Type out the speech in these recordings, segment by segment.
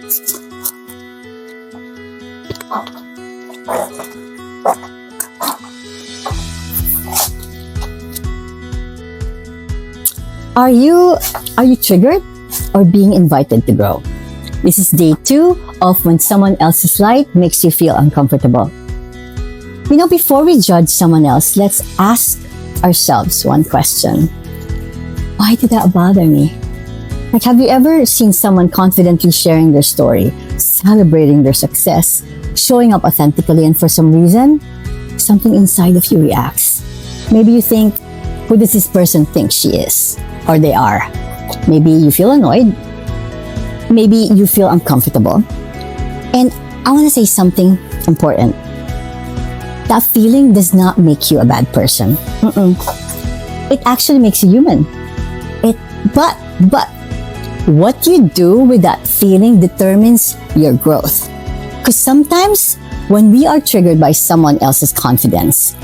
Are you triggered or being invited to grow? This is day 2 of when someone else's light makes you feel uncomfortable. Before we judge someone else, let's ask ourselves one question. Why did that bother me? Have you ever seen someone confidently sharing their story, celebrating their success, showing up authentically, and for some reason, something inside of you reacts? Maybe you think, who does this person think she is? Or they are. Maybe you feel annoyed. Maybe you feel uncomfortable. And I want to say something important. That feeling does not make you a bad person. It actually makes you human. But what you do with that feeling determines your growth. Because sometimes when we are triggered by someone else's confidence,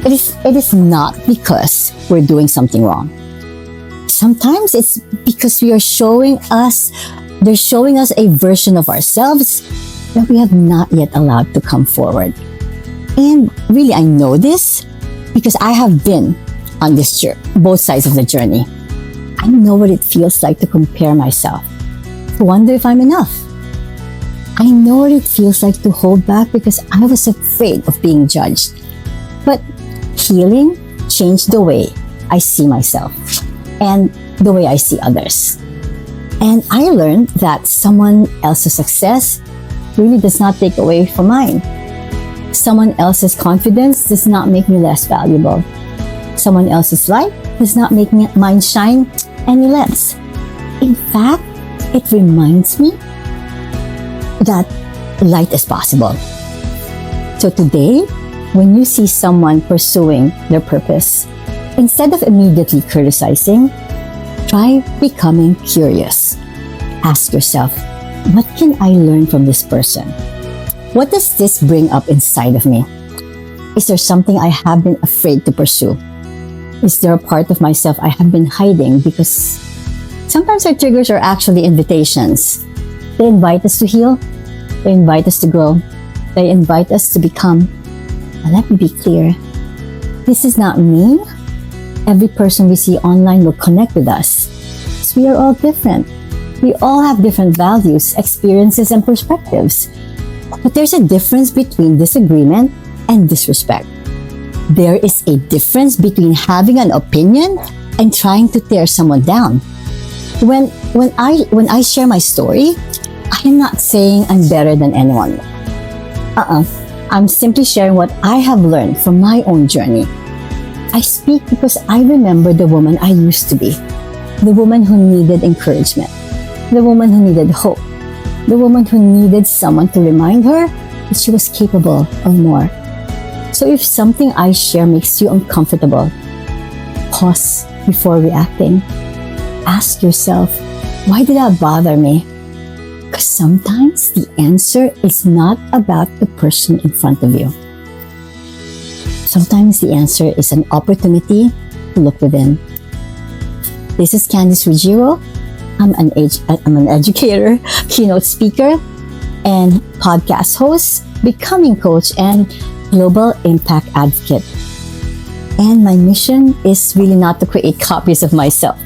it is not because we're doing something wrong. Sometimes it's because they're showing us a version of ourselves that we have not yet allowed to come forward. And really, I know this because I have been on this journey, both sides of the journey. I know what it feels like to compare myself, to wonder if I'm enough. I know what it feels like to hold back because I was afraid of being judged. But healing changed the way I see myself and the way I see others. And I learned that someone else's success really does not take away from mine. Someone else's confidence does not make me less valuable. Someone else's light does not make mine shine any less. In fact, it reminds me that light is possible. So today, when you see someone pursuing their purpose, instead of immediately criticizing, try becoming curious. Ask yourself, what can I learn from this person? What does this bring up inside of me? Is there something I have been afraid to pursue? Is there a part of myself I have been hiding? Because sometimes our triggers are actually invitations. They invite us to heal. They invite us to grow. They invite us to become. And let me be clear. This does not mean every person we see online will connect with us. Because we are all different. We all have different values, experiences, and perspectives. But there's a difference between disagreement and disrespect. There is a difference between having an opinion and trying to tear someone down. When I share my story, I am not saying I'm better than anyone. I'm simply sharing what I have learned from my own journey. I speak because I remember the woman I used to be, the woman who needed encouragement, the woman who needed hope, the woman who needed someone to remind her that she was capable of more. So if something I share makes you uncomfortable, pause before reacting. Ask yourself, why did that bother me? Because sometimes the answer is not about the person in front of you. Sometimes the answer is an opportunity to look within. This is Candice Ruggiero. I'm an educator, keynote speaker, and podcast host, becoming coach, and global impact advocate. And my mission is really not to create copies of myself.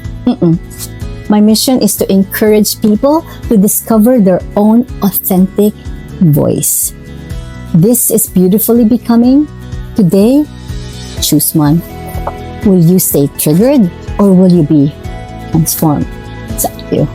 My mission is to encourage people to discover their own authentic voice. This is Beautifully Becoming. Today, choose one. Will you stay triggered or will you be transformed? It's up to you.